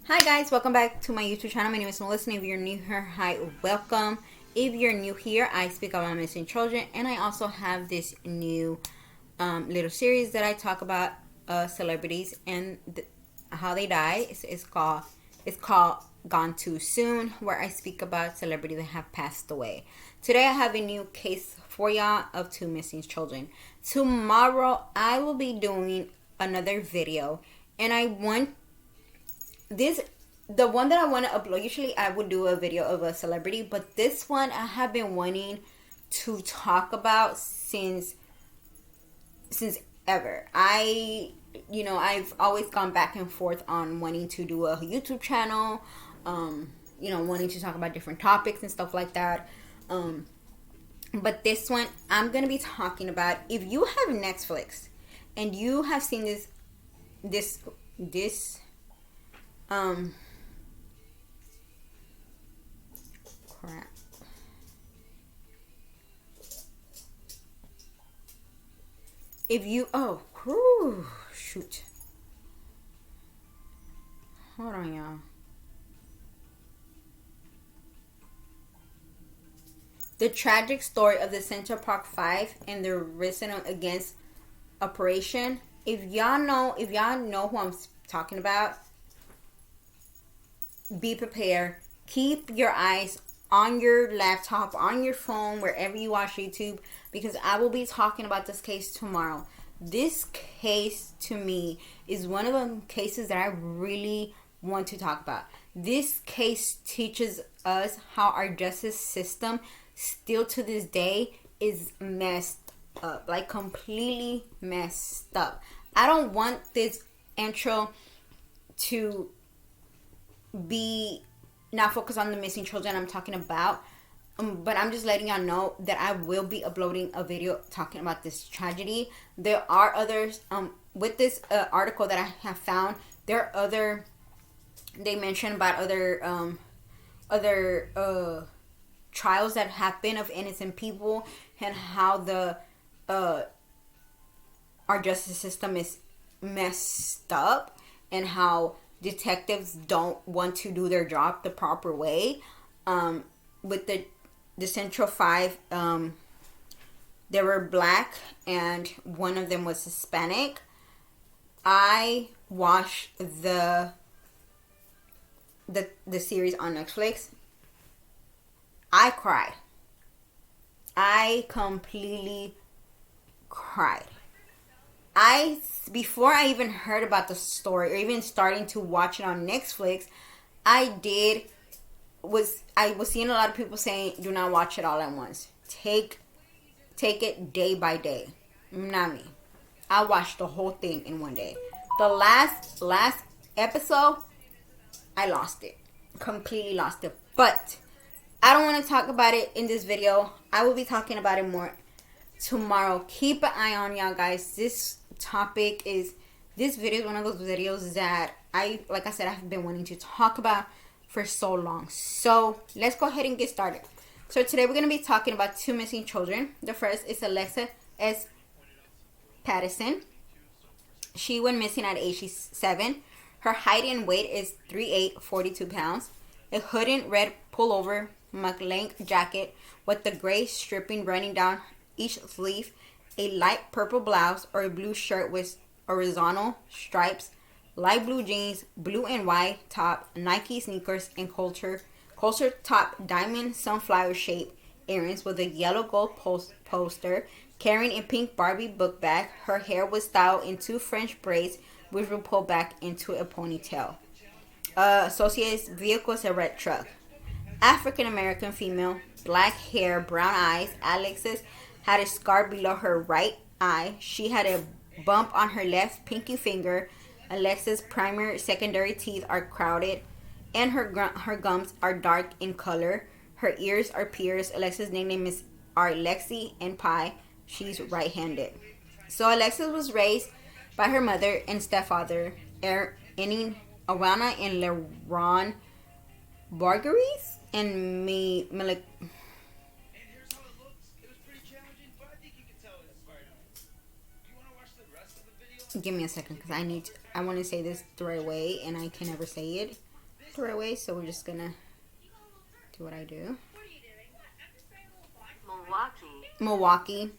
Hi guys, welcome back to my YouTube channel. My name is Melissa. If you're new here, hi, welcome. If you're new here, I speak about missing children, and I also have this new little series that I talk about celebrities and how they die. It's called Gone Too Soon, where I speak about celebrities that have passed away. Today I have a new case for y'all of two missing children. Tomorrow I will be doing another video, and I want the one that I want to upload. Usually I would do a video of a celebrity, but this one I have been wanting to talk about since ever. I've always gone back and forth on wanting to do a YouTube channel, wanting to talk about different topics and stuff like that. But this one I'm gonna be talking about. If you have Netflix and you have seen this crap. If you shoot. Hold on, y'all. The tragic story of the Central Park Five and their Resident Against operation. If y'all know who I'm talking about, be prepared. Keep your eyes on your laptop, on your phone, wherever you watch YouTube, because I will be talking about this case tomorrow. This case, to me, is one of the cases that I really want to talk about. This case teaches us how our justice system still to this day is messed up, like completely messed up. I don't want this intro to be not focused on the missing children I'm talking about, but I'm just letting y'all know that I will be uploading a video talking about this tragedy. There are others with this article that I have found. There are they mention about other trials that happen of innocent people, and how our justice system is messed up, and how detectives don't want to do their job the proper way. With the Central Five, they were black and one of them was Hispanic. I watched the series on Netflix. I cried. I completely cried. Before I even heard about the story or even starting to watch it on Netflix, I was seeing a lot of people saying, do not watch it all at once. Take it day by day. Not me. I watched the whole thing in one day. The last episode, I lost it. Completely lost it. But I don't want to talk about it in this video. I will be talking about it more tomorrow. Keep an eye on y'all, guys. This video is one of those videos that like I said, I've been wanting to talk about for so long. So let's go ahead and get started. So today we're going to be talking about two missing children. The first is Alexis S Patterson. She went missing at age 7. Her height and weight is 3'8", 42 pounds. A hooded red pullover McLean jacket with the gray stripping running down each sleeve, a light purple blouse or a blue shirt with horizontal stripes, light blue jeans, blue and white top, Nike sneakers, and culture top diamond sunflower shaped earrings with a yellow gold poster, carrying a pink Barbie book bag. Her hair was styled in 2 French braids, which were pulled back into a ponytail. Associated vehicle is a red truck. African American female, black hair, brown eyes. Alexis had a scar below her right eye. She had a bump on her left pinky finger. Alexis' primary secondary teeth are crowded, and her gums are dark in color. Her ears are pierced. Alexis' nickname are Lexi and Pie. She's right-handed. So Alexis was raised by her mother and stepfather, Awana and LeRon Bargeries, and give me a second because I want to say this the right way and I can never say it. the right way, so we're just gonna do what I do. Milwaukee,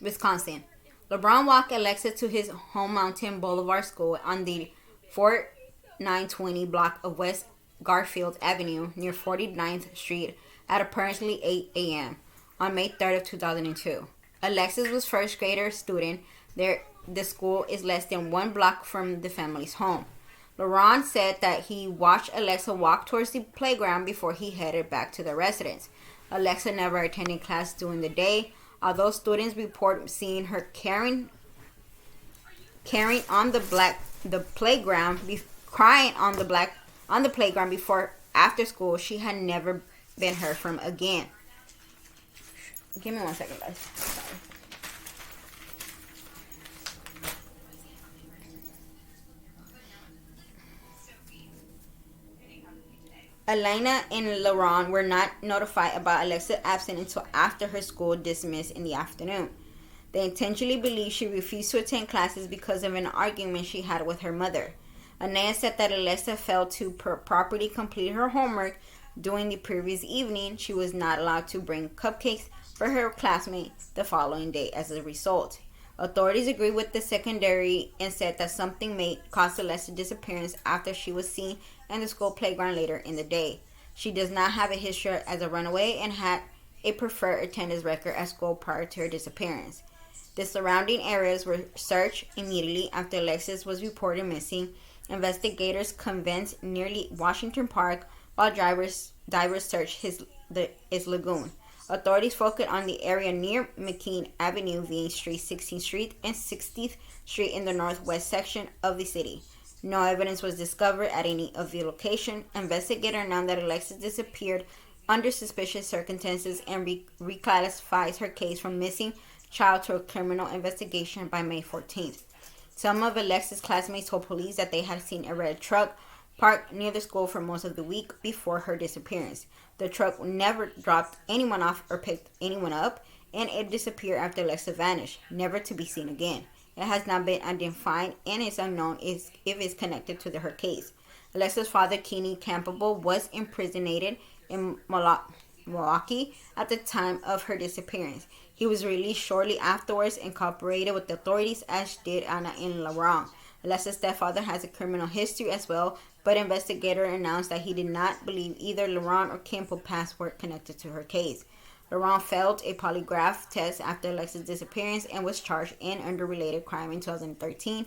Wisconsin. LeBron walked Alexis to his home Mountain Boulevard school on the 4920 block of West Garfield Avenue near 49th Street at approximately 8 a.m. on May 3rd of 2002. Alexis was first grader student there. The school is less than 1 block from the family's home. LeBron said that he watched Alexa walk towards the playground before he headed back to the residence. Alexa never attended class during the day, although students report seeing her carrying on the playground, crying on the playground before after school. She had never been heard from again. Give me 1 second, guys. Sorry. Elena and LeBron were not notified about Alexa's absence until after her school dismissed in the afternoon. They intentionally believe she refused to attend classes because of an argument she had with her mother. Anaya said that Alexa failed to properly complete her homework during the previous evening. She was not allowed to bring cupcakes for her classmates the following day as a result. Authorities agreed with the secondary and said that something may cause Alexa's disappearance after she was seen in the school playground later in the day. She does not have a history as a runaway and had a preferred attendance record at school prior to her disappearance. The surrounding areas were searched immediately after Alexis was reported missing. Investigators convenes nearly Washington Park while divers searched its lagoon. Authorities focused on the area near McKean Avenue, V Street, 16th Street, and 60th Street in the northwest section of the city. No evidence was discovered at any of the locations. Investigators announced that Alexis disappeared under suspicious circumstances and reclassifies her case from missing child to a criminal investigation by May 14th. Some of Alexis' classmates told police that they had seen a red truck parked near the school for most of the week before her disappearance. The truck never dropped anyone off or picked anyone up, and it disappeared after Alexis vanished, never to be seen again. It has not been identified and is unknown if it's connected to her case. Alexis' father, Kenny Campbell, was imprisoned in Milwaukee at the time of her disappearance. He was released shortly afterwards and cooperated with the authorities, as did Anna and LeBron. Alexis' stepfather has a criminal history as well, but investigators announced that he did not believe either LeBron or Campbell past were connected to her case. LeBron failed a polygraph test after Alexis' disappearance and was charged in under related crime in 2003,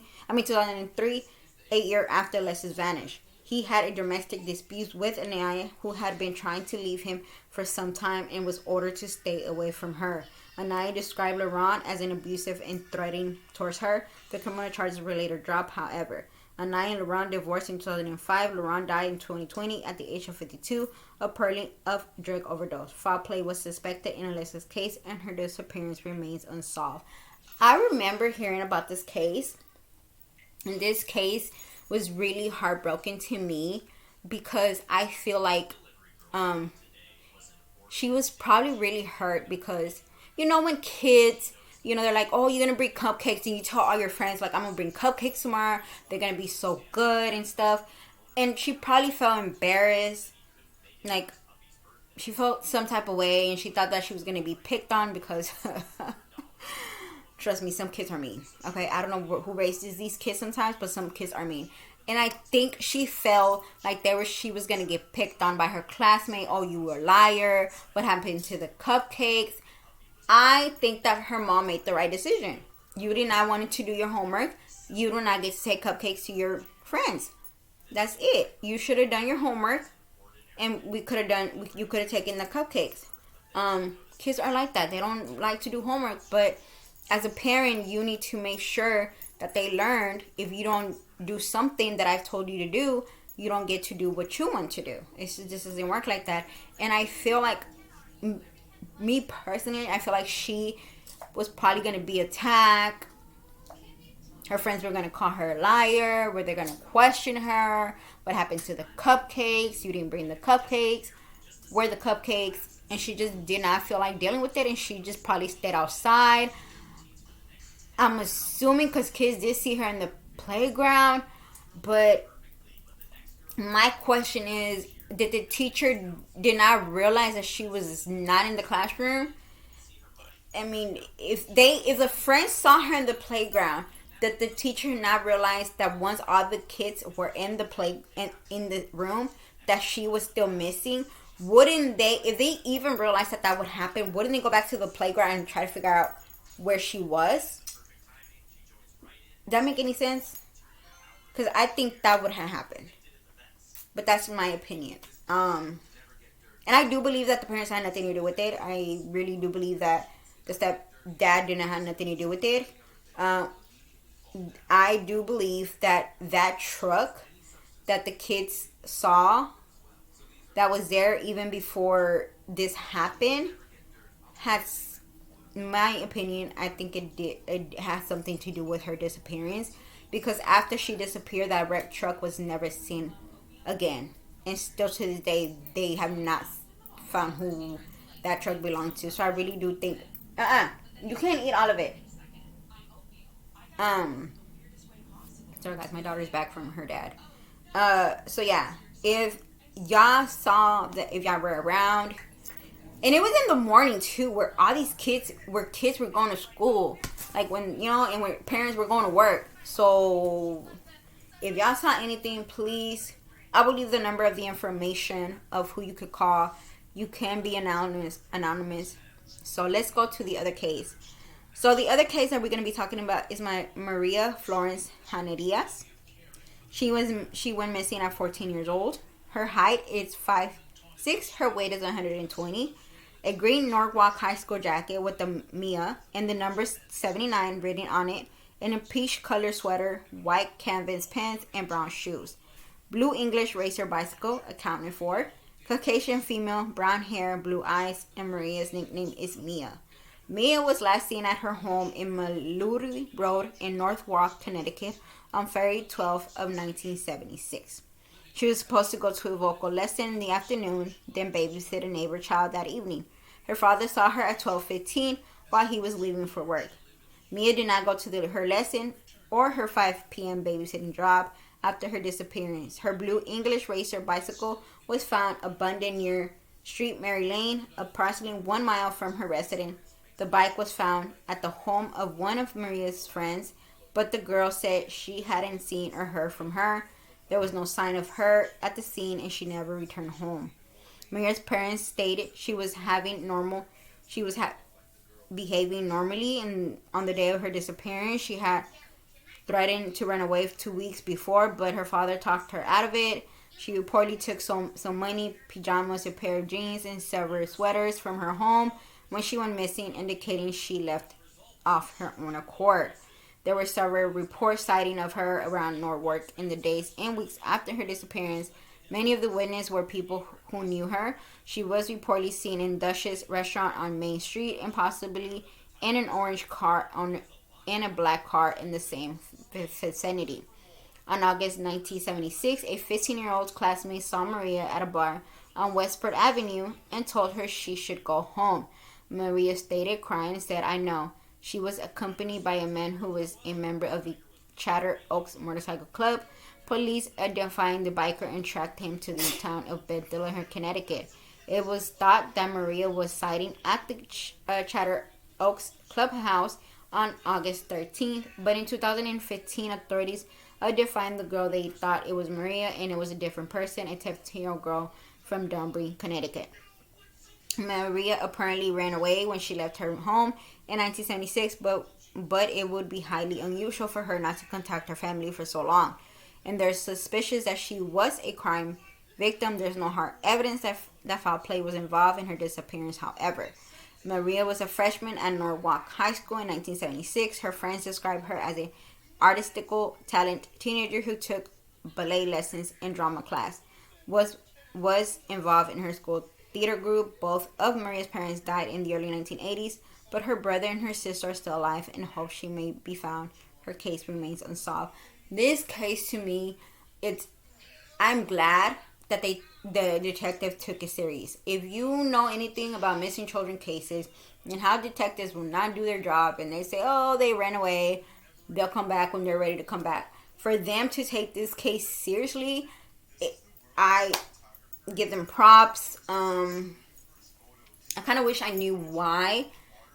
a year after Alexis vanished. He had a domestic dispute with Anaya, who had been trying to leave him for some time and was ordered to stay away from her. Anaya described LeBron as an abusive and threatening towards her. The criminal charges were later dropped, however. Anaya and LeBron divorced in 2005. LeBron died in 2020 at the age of 52 of drug overdose. Foul play was suspected in Alexis' case, and her disappearance remains unsolved. I remember hearing about this case, and this case was really heartbroken to me because I feel like she was probably really hurt because, you know, when kids, you know, they're like, oh, you're going to bring cupcakes, and you tell all your friends, like, I'm going to bring cupcakes tomorrow. They're going to be so good and stuff. And she probably felt embarrassed. Like, she felt some type of way, and she thought that she was going to be picked on because, trust me, some kids are mean. Okay, I don't know who raises these kids sometimes, but some kids are mean. And I think she felt like she was going to get picked on by her classmate. Oh, you were a liar. What happened to the cupcakes? I think that her mom made the right decision. You did not want to do your homework. You do not get to take cupcakes to your friends. That's it. You should have done your homework, and you could have taken the cupcakes. Kids are like that. They don't like to do homework, but as a parent, you need to make sure that they learned. If you don't do something that I've told you to do, you don't get to do what you want to do. It just doesn't work like that. And I feel like, me personally, I feel like she was probably going to be attacked. Her friends were going to call her a liar. Were they going to question her? What happened to the cupcakes? You didn't bring the cupcakes. Where the cupcakes? And she just did not feel like dealing with it, and she just probably stayed outside. I'm assuming because kids did see her in the playground, but My question is, did the teacher did not realize that she was not in the classroom? I mean, if the friends saw her in the playground, did the teacher not realize that once all the kids were in the in the room, that she was still missing? Wouldn't they, if they even realized that that would happen, wouldn't they go back to the playground and try to figure out where she was? Does that make any sense? Because I think that would have happened. But that's my opinion. And I do believe that the parents had nothing to do with it. I really do believe that the stepdad didn't have nothing to do with it. Um, I do believe that that truck that the kids saw that was there even before this happened has, in my opinion, I think it has something to do with her disappearance, because after she disappeared, that wrecked truck was never seen again, and still to this day they have not found who that truck belonged to. So I really do think, you can't eat all of it. Um, sorry guys, my daughter's back from her dad. So yeah, if y'all saw that, if y'all were around, and it was in the morning too, where all these kids were going to school, like when and when parents were going to work. So if y'all saw anything, please, I will leave the number of the information of who you could call. You can be anonymous. So let's go to the other case. So the other case that we're going to be talking about is my Maria Florence Anjiras. She went missing at 14 years old. Her height is 5'6". Her weight is 120. A green Norwalk High School jacket with the Mia and the number 79 written on it, and a peach color sweater, white canvas pants, and brown shoes. Blue English racer bicycle accounted for. Caucasian female, brown hair, blue eyes, and Maria's nickname is Mia. Mia was last seen at her home in Mallory Road in Norwalk, Connecticut on February 12th of 1976. She was supposed to go to a vocal lesson in the afternoon, then babysit a neighbor child that evening. Her father saw her at 12:15 while he was leaving for work. Mia did not go to her lesson or her 5 p.m. babysitting job after her disappearance. Her blue English racer bicycle was found abandoned near Street Mary Lane, approximately 1 mile from her residence. The bike was found at the home of one of Maria's friends, but the girl said she hadn't seen or heard from her. There was no sign of her at the scene, and she never returned home. Maria's parents stated she was behaving normally, and on the day of her disappearance, she had threatened to run away 2 weeks before, but her father talked her out of it. She reportedly took some money, pajamas, a pair of jeans, and several sweaters from her home when she went missing, indicating she left off her own accord. There were several reports citing of her around Norwalk in the days and weeks after her disappearance. Many of the witnesses were people who knew her. She was reportedly seen in Duchess restaurant on Main Street and possibly in an orange car in a black car in the same vicinity. On August 1976, a 15-year-old classmate saw Maria at a bar on Westport Avenue and told her she should go home. Maria stated, crying, and said, "I know." She was accompanied by a man who was a member of the Chatter Oaks Motorcycle Club. Police identified the biker and tracked him to the town of Bethlehem, Connecticut. It was thought that Maria was sighted at the Chatter Oaks clubhouse on August 13th, but in 2015, authorities identified the girl. They thought it was Maria, and it was a different person, a 15-year-old girl from Danbury, Connecticut. Maria apparently ran away when she left her home in 1976, but it would be highly unusual for her not to contact her family for so long. And there's suspicions that she was a crime victim. There's no hard evidence that foul play was involved in her disappearance, however. Maria was a freshman at Norwalk High School in 1976. Her friends described her as an artistical, talented teenager who took ballet lessons and drama class. Was involved in her school theater group. Both of Maria's parents died in the early 1980s, but her brother and her sister are still alive and hope she may be found. Her case remains unsolved. This case, to me, I'm glad that the detective took it serious. If you know anything about missing children cases and how detectives will not do their job and they say, oh, they ran away, they'll come back when they're ready to come back. For them to take this case seriously, I give them props. I kind of wish I knew why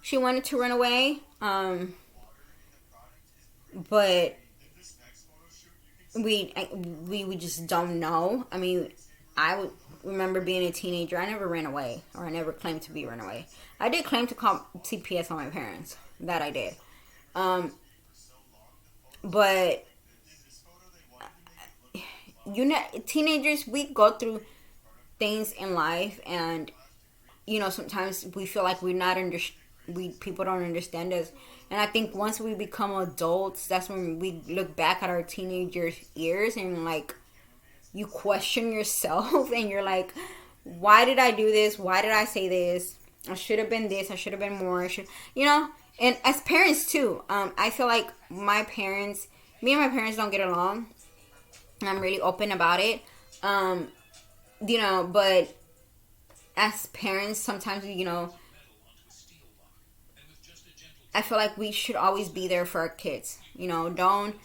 she wanted to run away. But we just don't know. I mean, I would remember being a teenager. I never ran away, or I never claimed to be run away. I did claim to call CPS on my parents. That I did. Um, but teenagers, we go through things in life, and sometimes we feel like we people don't understand us. And I think once we become adults, that's when we look back at our teenagers years, and like, you question yourself and you're like, why did I do this? Why did I say this? I should have been this. I should have been more. And as parents too, I feel like me and my parents don't get along, and I'm really open about it. But as parents, sometimes I feel like we should always be there for our kids. Don't.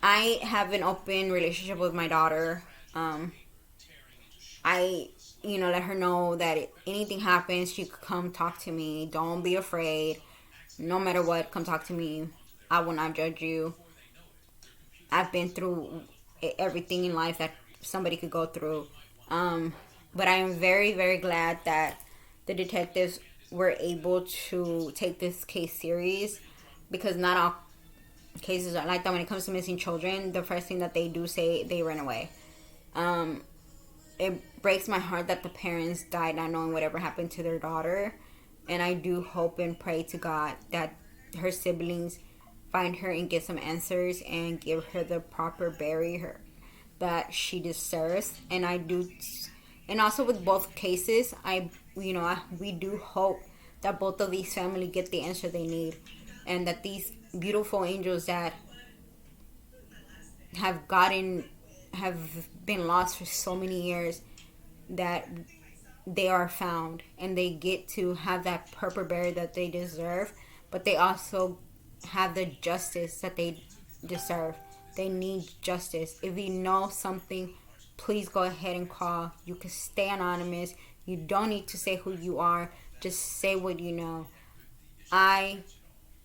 I have an open relationship with my daughter. I, let her know that if anything happens, she could come talk to me. Don't be afraid. No matter what, come talk to me. I will not judge you. I've been through everything in life that somebody could go through. But I am very, very glad that the detectives were able to take this case serious, because not all cases are like that. When it comes to missing children, the first thing that they do say, they ran away. It breaks my heart that the parents died not knowing whatever happened to their daughter, and I do hope and pray to God that her siblings find her and get some answers and give her the proper bury that she deserves. And and also with both cases, we do hope that both of these families get the answer they need, and that these beautiful angels that have been lost for so many years, that they are found and they get to have that proper burial that they deserve, but they also have the justice that they deserve. They need justice. If you know something, please go ahead and call. You can stay anonymous. You don't need to say who you are. Just say what you know. I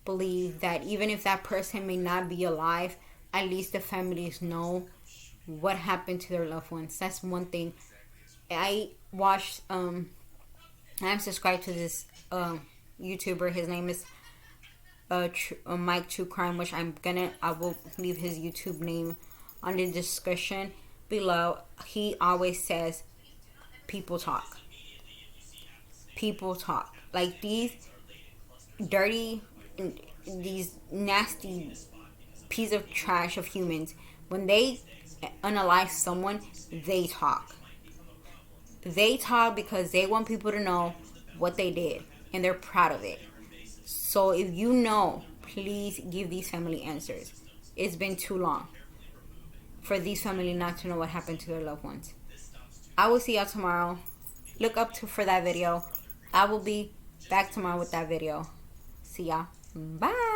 believe that even if that person may not be alive, at least the families know what happened to their loved ones. That's one thing. I watched, I'm subscribed to this YouTuber. His name is Mike True Crime, which I will leave his YouTube name on the description below. He always says, people talk. People talk. Like these dirty, these nasty piece of trash of humans, when they unalive someone, they talk. They talk because they want people to know what they did, and they're proud of it. So if you know, please give these family answers. It's been too long for these family not to know what happened to their loved ones. I will see y'all tomorrow. Look up for that video. I will be back tomorrow with that video. See y'all. Bye.